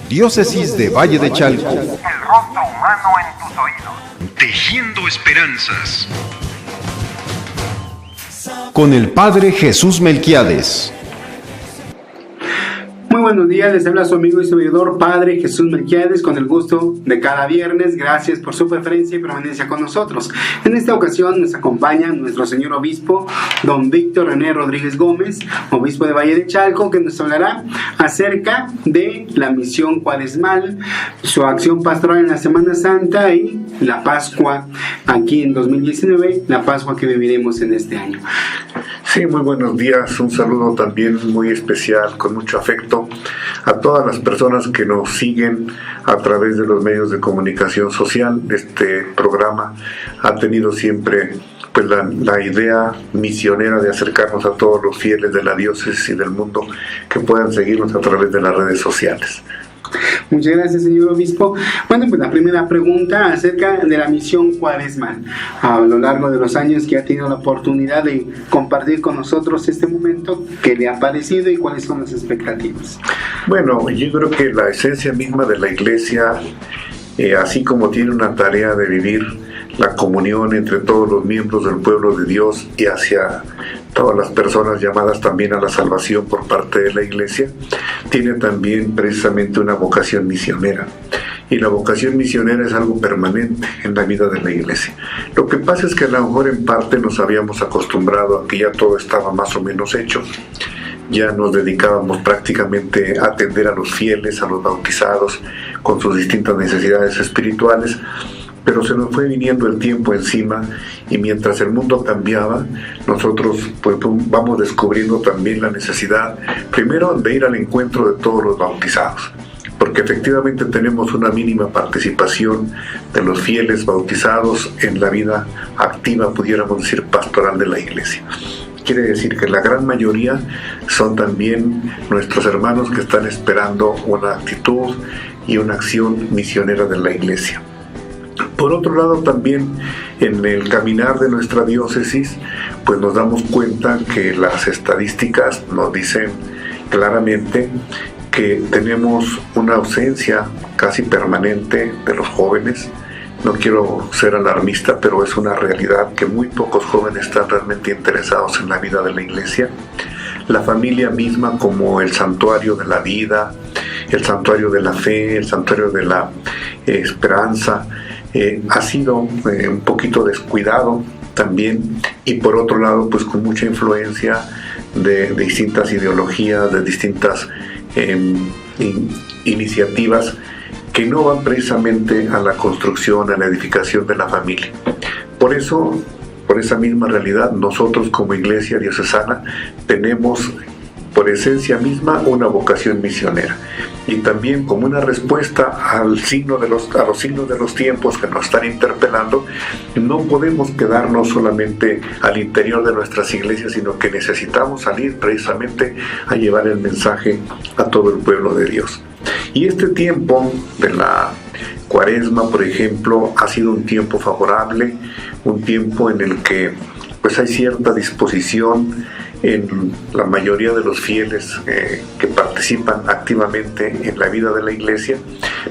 Diócesis de Valle de Chalco. El rostro humano en tus oídos. Tejiendo esperanzas. Con el Padre Jesús Melquiades. Muy buenos días, les habla su amigo y servidor Padre Jesús Melquiades, con el gusto de cada viernes. Gracias por su preferencia y permanencia con nosotros. En esta ocasión nos acompaña nuestro señor obispo, don Víctor René Rodríguez Gómez, obispo de Valle de Chalco, que nos hablará acerca de la misión cuaresmal, su acción pastoral en la Semana Santa y la Pascua aquí en 2019, la Pascua que viviremos en este año. Sí, muy buenos días. Un saludo también muy especial, con mucho afecto, a todas las personas que nos siguen a través de los medios de comunicación social. Este programa ha tenido siempre pues la idea misionera de acercarnos a todos los fieles de la diócesis y del mundo que puedan seguirnos a través de las redes sociales. Muchas gracias, señor obispo. Bueno, pues la primera pregunta acerca de la misión cuaresmal. A lo largo de los años que ha tenido la oportunidad de compartir con nosotros este momento, ¿qué le ha parecido y cuáles son las expectativas? Bueno, yo creo que la esencia misma de la Iglesia, así como tiene una tarea de vivir la comunión entre todos los miembros del pueblo de Dios y hacia todas las personas llamadas también a la salvación por parte de la Iglesia, tiene también precisamente una vocación misionera. Y la vocación misionera es algo permanente en la vida de la Iglesia. Lo que pasa es que a lo mejor en parte nos habíamos acostumbrado a que ya todo estaba más o menos hecho. Ya nos dedicábamos prácticamente a atender a los fieles, a los bautizados, con sus distintas necesidades espirituales, pero se nos fue viniendo el tiempo encima y mientras el mundo cambiaba, nosotros pues vamos descubriendo también la necesidad, primero, de ir al encuentro de todos los bautizados, porque efectivamente tenemos una mínima participación de los fieles bautizados en la vida activa, pudiéramos decir, pastoral de la Iglesia. Quiere decir que la gran mayoría son también nuestros hermanos que están esperando una actitud y una acción misionera de la Iglesia. Por otro lado, también en el caminar de nuestra diócesis, pues nos damos cuenta que las estadísticas nos dicen claramente que tenemos una ausencia casi permanente de los jóvenes. No quiero ser alarmista, pero es una realidad que muy pocos jóvenes están realmente interesados en la vida de la Iglesia. La familia misma como el santuario de la vida, el santuario de la fe, el santuario de la esperanza, ha sido un poquito descuidado también, y por otro lado pues con mucha influencia de distintas ideologías, de distintas iniciativas que no van precisamente a la construcción, a la edificación de la familia. Por eso, por esa misma realidad, nosotros como Iglesia diocesana tenemos por esencia misma una vocación misionera, y también como una respuesta a los signos de los tiempos que nos están interpelando, no podemos quedarnos solamente al interior de nuestras iglesias, sino que necesitamos salir precisamente a llevar el mensaje a todo el pueblo de Dios. Y este tiempo de la Cuaresma, por ejemplo, ha sido un tiempo favorable, un tiempo en el que pues hay cierta disposición en la mayoría de los fieles que participan activamente en la vida de la Iglesia,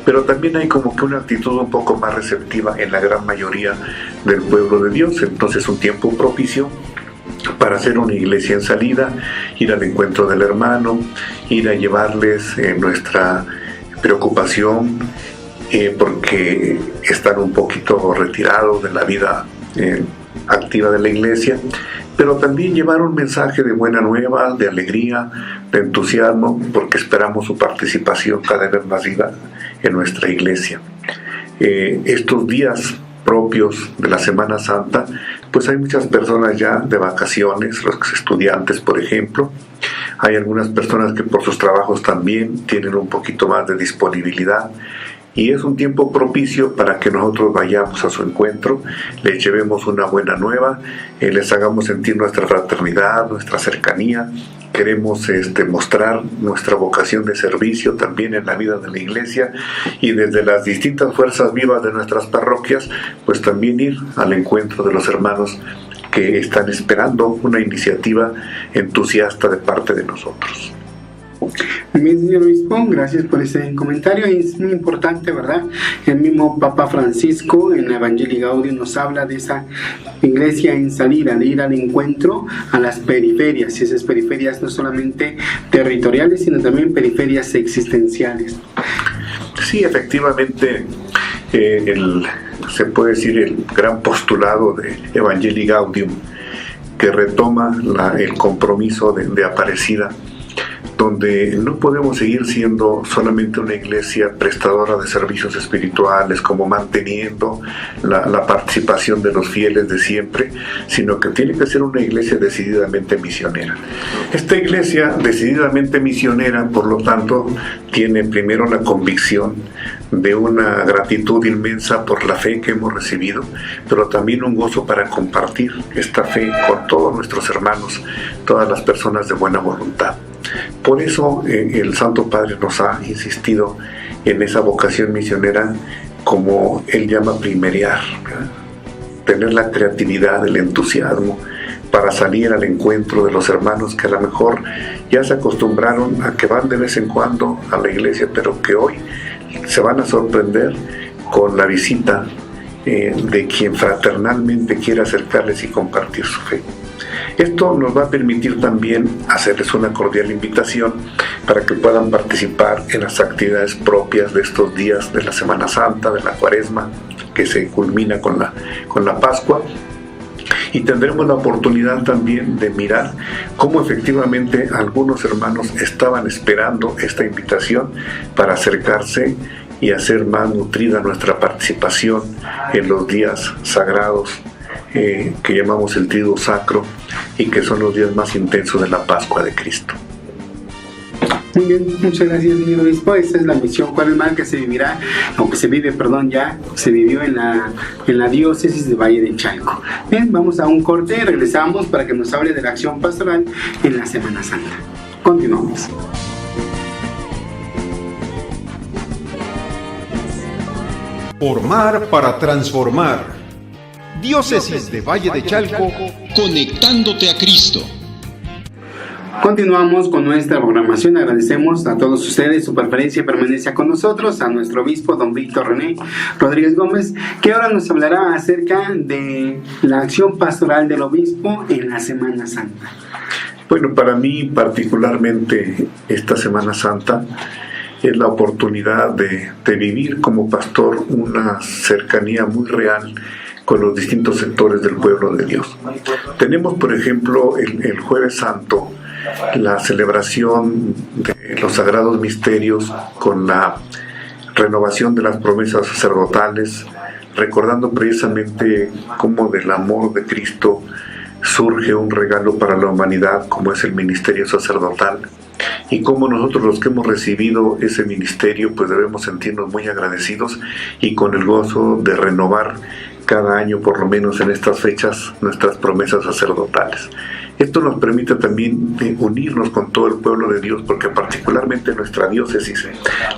pero también hay como que una actitud un poco más receptiva en la gran mayoría del pueblo de Dios. Entonces, un tiempo propicio para hacer una iglesia en salida, ir al encuentro del hermano, ir a llevarles nuestra preocupación porque están un poquito retirados de la vida activa de la Iglesia, pero también llevar un mensaje de buena nueva, de alegría, de entusiasmo, porque esperamos su participación cada vez más viva en nuestra Iglesia. Estos días propios de la Semana Santa, pues hay muchas personas ya de vacaciones, los estudiantes, por ejemplo. Hay algunas personas que por sus trabajos también tienen un poquito más de disponibilidad, y es un tiempo propicio para que nosotros vayamos a su encuentro, les llevemos una buena nueva, les hagamos sentir nuestra fraternidad, nuestra cercanía. Queremos mostrar nuestra vocación de servicio también en la vida de la Iglesia, y desde las distintas fuerzas vivas de nuestras parroquias, pues también ir al encuentro de los hermanos que están esperando una iniciativa entusiasta de parte de nosotros. Bien, señor obispo, gracias por ese comentario. Es muy importante, ¿verdad? El mismo Papa Francisco en Evangelii Gaudium nos habla de esa iglesia en salida, de ir al encuentro a las periferias, y esas periferias no solamente territoriales, sino también periferias existenciales. Sí, efectivamente, se puede decir el gran postulado de Evangelii Gaudium, que retoma el compromiso de Aparecida, donde no podemos seguir siendo solamente una iglesia prestadora de servicios espirituales, como manteniendo la participación de los fieles de siempre, sino que tiene que ser una iglesia decididamente misionera. Esta iglesia decididamente misionera, por lo tanto, tiene primero la convicción de una gratitud inmensa por la fe que hemos recibido, pero también un gozo para compartir esta fe con todos nuestros hermanos, todas las personas de buena voluntad. Por eso el Santo Padre nos ha insistido en esa vocación misionera, como él llama primerear, ¿verdad? Tener la creatividad, el entusiasmo para salir al encuentro de los hermanos que a lo mejor ya se acostumbraron a que van de vez en cuando a la iglesia, pero que hoy se van a sorprender con la visita de quien fraternalmente quiere acercarles y compartir su fe. Esto nos va a permitir también hacerles una cordial invitación para que puedan participar en las actividades propias de estos días de la Semana Santa, de la Cuaresma, que se culmina con la Pascua. Y tendremos la oportunidad también de mirar cómo efectivamente algunos hermanos estaban esperando esta invitación para acercarse y hacer más nutrida nuestra participación en los días sagrados que llamamos el Triduo Sacro, y que son los días más intensos de la Pascua de Cristo. Muy bien, muchas gracias, señor obispo. Esta es la misión cuaresmal que se vivirá, o que se vive, perdón, ya se vivió en la diócesis de Valle de Chalco. Bien, vamos a un corte y regresamos para que nos hable de la acción pastoral en la Semana Santa. Continuamos. Formar para transformar. Diócesis de Valle de Chalco, conectándote a Cristo. Continuamos con nuestra programación. Agradecemos a todos ustedes su preferencia y permanencia con nosotros, a nuestro obispo, don Víctor René Rodríguez Gómez, que ahora nos hablará acerca de la acción pastoral del obispo en la Semana Santa. Bueno, para mí particularmente esta Semana Santa es la oportunidad de vivir como pastor una cercanía muy real con los distintos sectores del pueblo de Dios. Tenemos, por ejemplo, el Jueves Santo, la celebración de los sagrados misterios con la renovación de las promesas sacerdotales, recordando precisamente cómo del amor de Cristo surge un regalo para la humanidad como es el ministerio sacerdotal, y cómo nosotros los que hemos recibido ese ministerio pues debemos sentirnos muy agradecidos y con el gozo de renovar cada año, por lo menos en estas fechas, nuestras promesas sacerdotales. Esto nos permite también unirnos con todo el pueblo de Dios, porque particularmente en nuestra diócesis,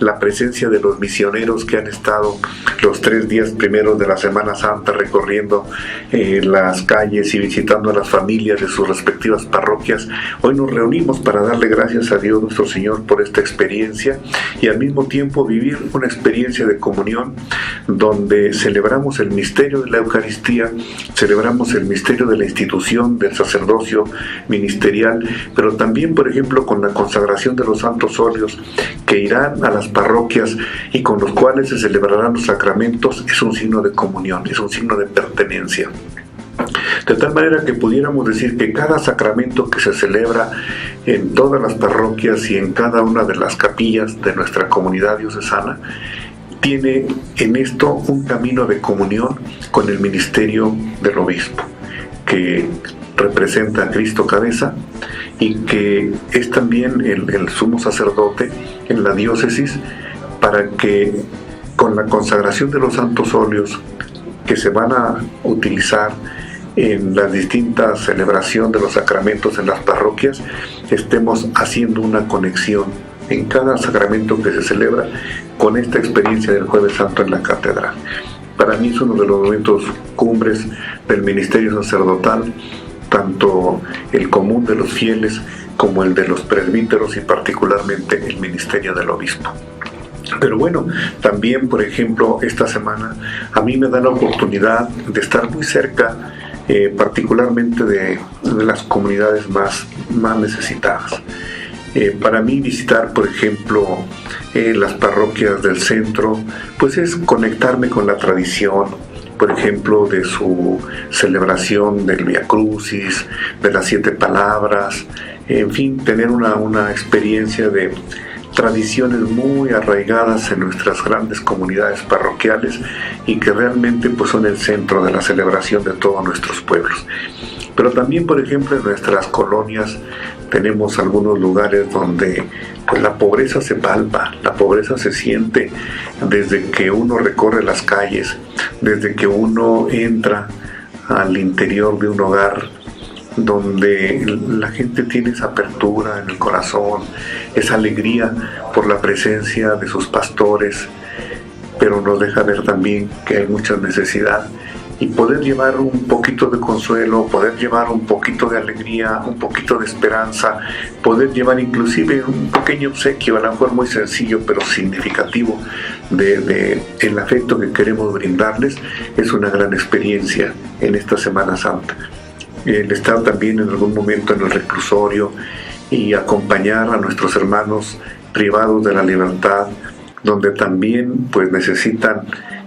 la presencia de los misioneros que han estado los 3 días primeros de la Semana Santa recorriendo las calles y visitando a las familias de sus respectivas parroquias, hoy nos reunimos para darle gracias a Dios nuestro Señor por esta experiencia y al mismo tiempo vivir una experiencia de comunión donde celebramos el misterio de la Eucaristía, celebramos el misterio de la institución del sacerdocio ministerial, pero también, por ejemplo, con la consagración de los santos óleos que irán a las parroquias y con los cuales se celebrarán los sacramentos. Es un signo de comunión, es un signo de pertenencia. De tal manera que pudiéramos decir que cada sacramento que se celebra en todas las parroquias y en cada una de las capillas de nuestra comunidad diocesana tiene en esto un camino de comunión con el ministerio del obispo, que representa a Cristo cabeza y que es también el sumo sacerdote en la diócesis, para que con la consagración de los santos óleos que se van a utilizar en la distinta celebración de los sacramentos en las parroquias, estemos haciendo una conexión en cada sacramento que se celebra con esta experiencia del Jueves Santo en la catedral. Para mí es uno de los momentos cumbres del ministerio sacerdotal, tanto el común de los fieles como el de los presbíteros y particularmente el ministerio del obispo. Pero bueno, también, por ejemplo, esta semana a mí me da la oportunidad de estar muy cerca, particularmente de las comunidades más necesitadas. Para mí visitar, por ejemplo, las parroquias del centro, pues es conectarme con la tradición, por ejemplo, de su celebración del Vía Crucis, de las 7 palabras, en fin, tener una experiencia de tradiciones muy arraigadas en nuestras grandes comunidades parroquiales y que realmente pues son el centro de la celebración de todos nuestros pueblos. Pero también, por ejemplo, en nuestras colonias tenemos algunos lugares donde pues la pobreza se palpa, la pobreza se siente desde que uno recorre las calles, desde que uno entra al interior de un hogar donde la gente tiene esa apertura en el corazón, esa alegría por la presencia de sus pastores, pero nos deja ver también que hay mucha necesidad, y poder llevar un poquito de consuelo, poder llevar un poquito de alegría, un poquito de esperanza, poder llevar inclusive un pequeño obsequio, a lo mejor muy sencillo pero significativo, de el afecto que queremos brindarles, es una gran experiencia en esta Semana Santa. El estar también en algún momento en el reclusorio y acompañar a nuestros hermanos privados de la libertad, donde también pues necesitan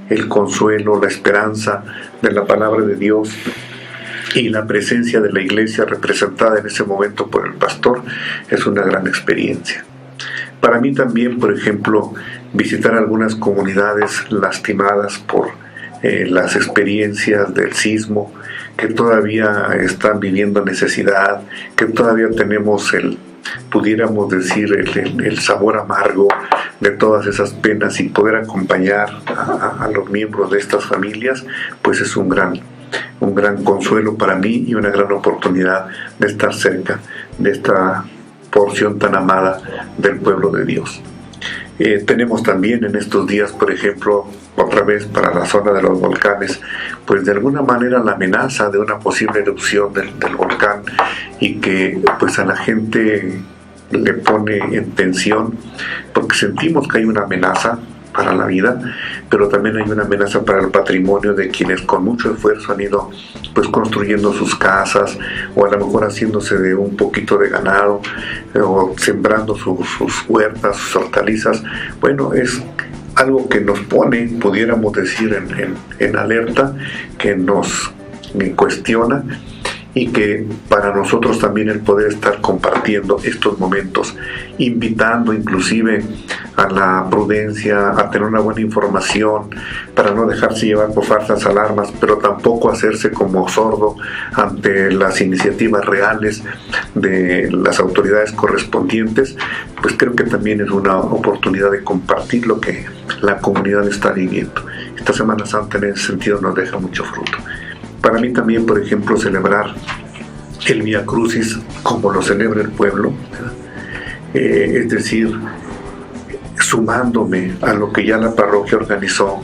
el consuelo, la esperanza de la palabra de Dios y la presencia de la iglesia representada en ese momento por el pastor, es una gran experiencia. Para mí también, por ejemplo, visitar algunas comunidades lastimadas por las experiencias del sismo, que todavía están viviendo necesidad, que todavía tenemos pudiéramos decir, el sabor amargo de todas esas penas, y poder acompañar a los miembros de estas familias, pues es un gran consuelo para mí y una gran oportunidad de estar cerca de esta porción tan amada del pueblo de Dios. Tenemos también en estos días, por ejemplo, otra vez para la zona de los volcanes, pues de alguna manera la amenaza de una posible erupción del volcán, y que pues a la gente le pone en tensión, porque sentimos que hay una amenaza para la vida, pero también hay una amenaza para el patrimonio de quienes con mucho esfuerzo han ido pues construyendo sus casas, o a lo mejor haciéndose de un poquito de ganado, o sembrando sus huertas, sus hortalizas. Bueno, es algo que nos pone, pudiéramos decir, en alerta, que nos cuestiona, y que para nosotros también el poder estar compartiendo estos momentos, invitando inclusive a la prudencia, a tener una buena información, para no dejarse llevar por falsas alarmas, pero tampoco hacerse como sordo ante las iniciativas reales de las autoridades correspondientes, pues creo que también es una oportunidad de compartir lo que la comunidad está viviendo. Esta Semana Santa en ese sentido nos deja mucho fruto. Para mí también, por ejemplo, celebrar el Vía Crucis como lo celebra el pueblo, es decir, sumándome a lo que ya la parroquia organizó,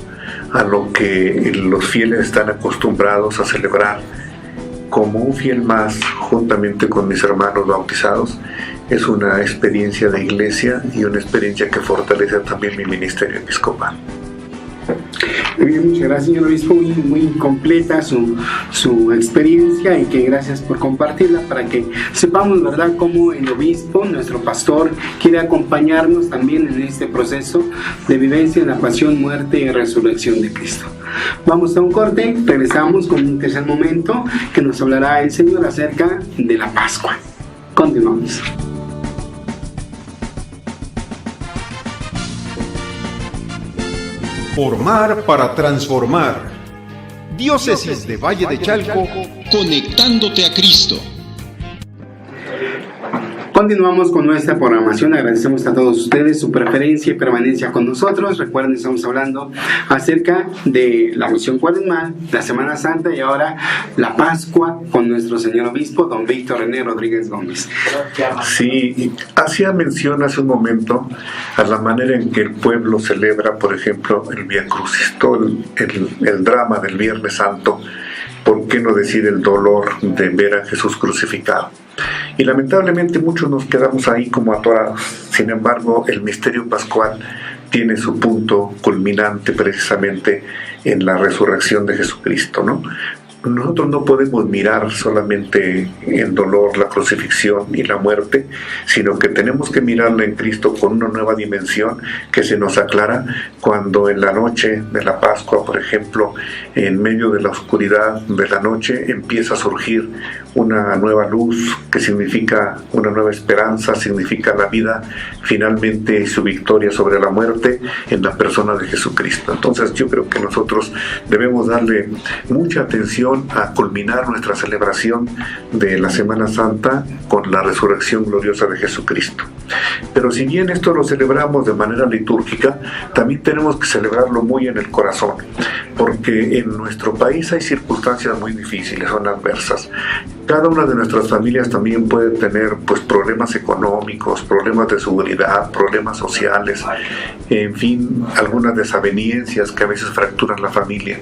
a lo que los fieles están acostumbrados a celebrar, como un fiel más, juntamente con mis hermanos bautizados, es una experiencia de iglesia y una experiencia que fortalece también mi ministerio episcopal. Muy bien, muchas gracias, señor obispo, muy completa su experiencia, y que gracias por compartirla, para que sepamos, ¿verdad?, cómo el obispo, nuestro pastor, quiere acompañarnos también en este proceso de vivencia en la pasión, muerte y resurrección de Cristo. Vamos a un corte, regresamos con un tercer momento que nos hablará el Señor acerca de la Pascua. Continuamos. Formar para transformar. Diócesis de Valle de Chalco. Conectándote a Cristo. Continuamos con nuestra programación. Agradecemos a todos ustedes su preferencia y permanencia con nosotros. Recuerden, estamos hablando acerca de la misión cuaresmal, la Semana Santa y ahora la Pascua con nuestro señor obispo, don Víctor René Rodríguez Gómez. Sí, hacía mención hace un momento a la manera en que el pueblo celebra, por ejemplo, el Vía Crucis, todo el drama del Viernes Santo, ¿por qué no decir el dolor de ver a Jesús crucificado? Y lamentablemente muchos nos quedamos ahí como atorados. Sin embargo, el misterio pascual tiene su punto culminante precisamente en la resurrección de Jesucristo, ¿no? Nosotros no podemos mirar solamente el dolor, la crucifixión y la muerte, sino que tenemos que mirarla en Cristo con una nueva dimensión que se nos aclara cuando en la noche de la Pascua, por ejemplo, en medio de la oscuridad de la noche empieza a surgir una nueva luz que significa una nueva esperanza, significa la vida finalmente y su victoria sobre la muerte en la persona de Jesucristo. Entonces yo creo que nosotros debemos darle mucha atención a culminar nuestra celebración de la Semana Santa con la resurrección gloriosa de Jesucristo. Pero si bien esto lo celebramos de manera litúrgica, también tenemos que celebrarlo muy en el corazón, porque en nuestro país hay circunstancias muy difíciles, son adversas. Cada una de nuestras familias también puede tener problemas económicos, problemas de seguridad, problemas sociales, en fin, algunas desavenencias que a veces fracturan la familia.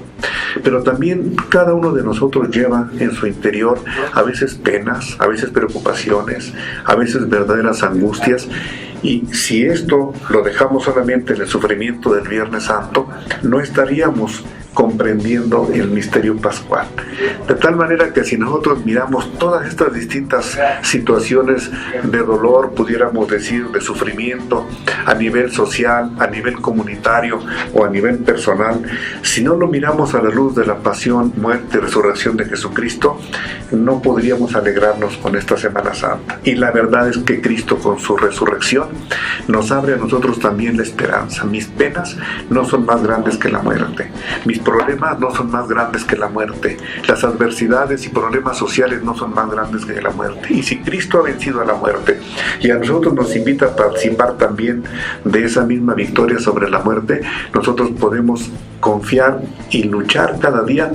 Pero también cada uno de nosotros lleva en su interior a veces penas, a veces preocupaciones, a veces verdaderas angustias. Y si esto lo dejamos solamente en el sufrimiento del Viernes Santo, no estaríamos comprendiendo el misterio pascual. De tal manera que si nosotros miramos todas estas distintas situaciones de dolor, pudiéramos decir, de sufrimiento a nivel social, a nivel comunitario o a nivel personal, si no lo miramos a la luz de la pasión, muerte y resurrección de Jesucristo, no podríamos alegrarnos con esta Semana Santa. Y la verdad es que Cristo con su resurrección nos abre a nosotros también la esperanza. Mis penas no son más grandes que la muerte. Mis problemas no son más grandes que la muerte. Las adversidades y problemas sociales no son más grandes que la muerte. Y si Cristo ha vencido a la muerte y a nosotros nos invita a participar también de esa misma victoria sobre la muerte, nosotros podemos confiar y luchar cada día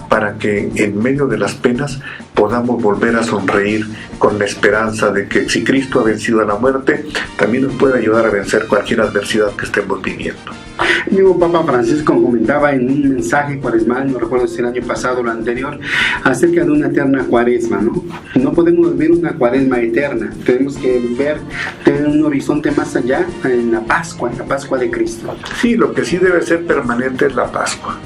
para que en medio de las penas podamos volver a sonreír con la esperanza de que si Cristo ha vencido a la muerte, también nos puede ayudar a vencer cualquier adversidad que estemos viviendo. El mismo Papa Francisco comentaba en un mensaje cuaresmal, no recuerdo si el año pasado o el anterior, acerca de una eterna cuaresma, ¿no? No podemos vivir una cuaresma eterna, tenemos que tener un horizonte más allá en la Pascua de Cristo. Sí, lo que sí debe ser permanente es la Pascua,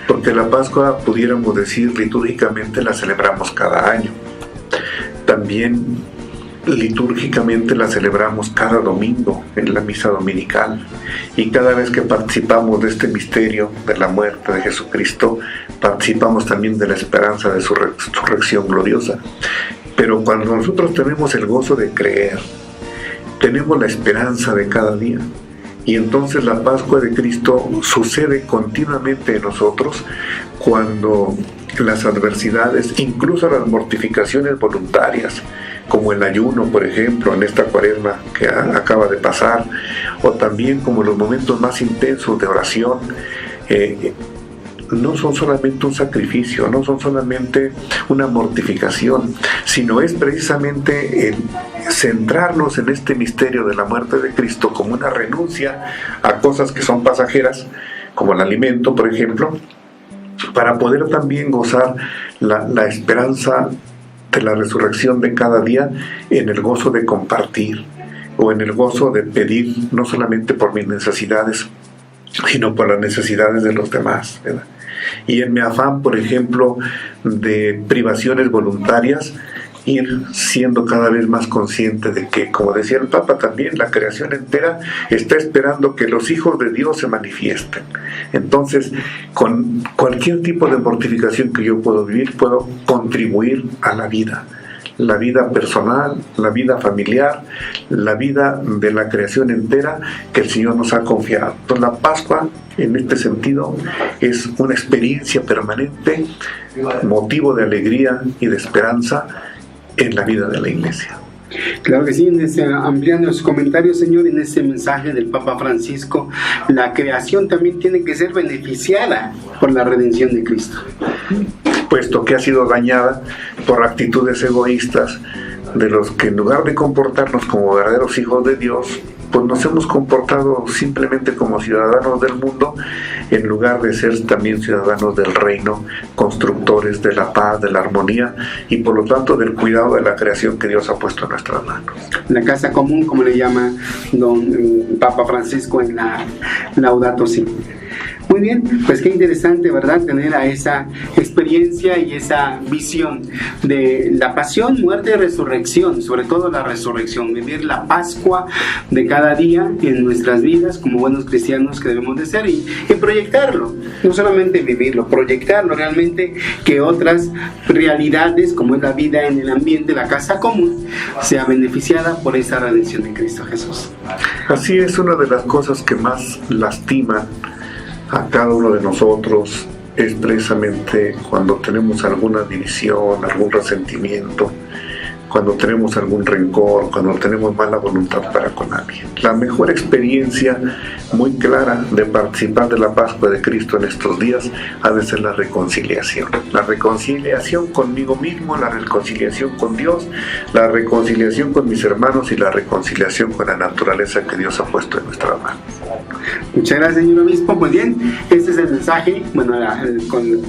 porque la Pascua, pudiéramos decir, litúrgicamente la celebramos cada año. También litúrgicamente la celebramos cada domingo en la misa dominical, y cada vez que participamos de este misterio de la muerte de Jesucristo, participamos también de la esperanza de su resurrección gloriosa. Pero cuando nosotros tenemos el gozo de creer, tenemos la esperanza de cada día, y entonces la Pascua de Cristo sucede continuamente en nosotros cuando las adversidades, incluso las mortificaciones voluntarias, como el ayuno, por ejemplo, en esta cuaresma que acaba de pasar, o también como los momentos más intensos de oración, no son solamente un sacrificio, no son solamente una mortificación, sino es precisamente el centrarnos en este misterio de la muerte de Cristo como una renuncia a cosas que son pasajeras, como el alimento, por ejemplo, para poder también gozar la esperanza de la resurrección de cada día en el gozo de compartir, o en el gozo de pedir no solamente por mis necesidades, sino por las necesidades de los demás, ¿verdad? Y en mi afán, por ejemplo, de privaciones voluntarias, ir siendo cada vez más consciente de que, como decía el Papa también, la creación entera está esperando que los hijos de Dios se manifiesten. Entonces, con cualquier tipo de mortificación que yo puedo vivir, puedo contribuir a la vida personal, la vida familiar, la vida de la creación entera que el Señor nos ha confiado. Entonces la Pascua, en este sentido, es una experiencia permanente, motivo de alegría y de esperanza en la vida de la Iglesia. Claro que sí, ampliando los comentarios, señor, en este mensaje del Papa Francisco, la creación también tiene que ser beneficiada por la redención de Cristo, puesto que ha sido dañada por actitudes egoístas de los que, en lugar de comportarnos como verdaderos hijos de Dios, pues nos hemos comportado simplemente como ciudadanos del mundo en lugar de ser también ciudadanos del reino, constructores de la paz, de la armonía y por lo tanto del cuidado de la creación que Dios ha puesto en nuestras manos. La casa común, como le llama Papa Francisco en la Laudato Si. Muy bien, pues qué interesante, ¿verdad? Tener a esa experiencia y esa visión de la pasión, muerte y resurrección, sobre todo la resurrección, vivir la Pascua de cada día en nuestras vidas como buenos cristianos que debemos de ser y proyectarlo, no solamente vivirlo, proyectarlo realmente, que otras realidades como es la vida en el ambiente, la casa común, sea beneficiada por esa redención de Cristo Jesús. Así es, una de las cosas que más lastima a cada uno de nosotros es precisamente cuando tenemos alguna división, algún resentimiento, cuando tenemos algún rencor, cuando tenemos mala voluntad para con alguien. La mejor experiencia muy clara de participar de la Pascua de Cristo en estos días ha de ser la reconciliación. La reconciliación conmigo mismo, la reconciliación con Dios, la reconciliación con mis hermanos y la reconciliación con la naturaleza que Dios ha puesto en nuestra mano. Muchas gracias, señor obispo. Pues bien, este es el mensaje, bueno, con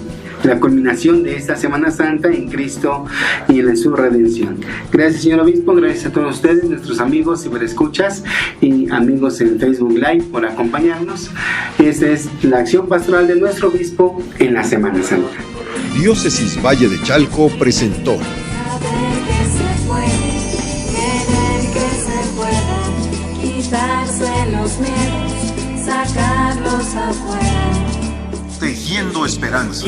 la culminación de esta Semana Santa en Cristo y en su redención. Gracias, señor obispo, gracias a todos ustedes, nuestros amigos ciberescuchas y amigos en Facebook Live por acompañarnos. Esta es la acción pastoral de nuestro obispo en la Semana Santa. Diócesis Valle de Chalco presentó los miedos, sacarlos afuera. Tejiendo Esperanza.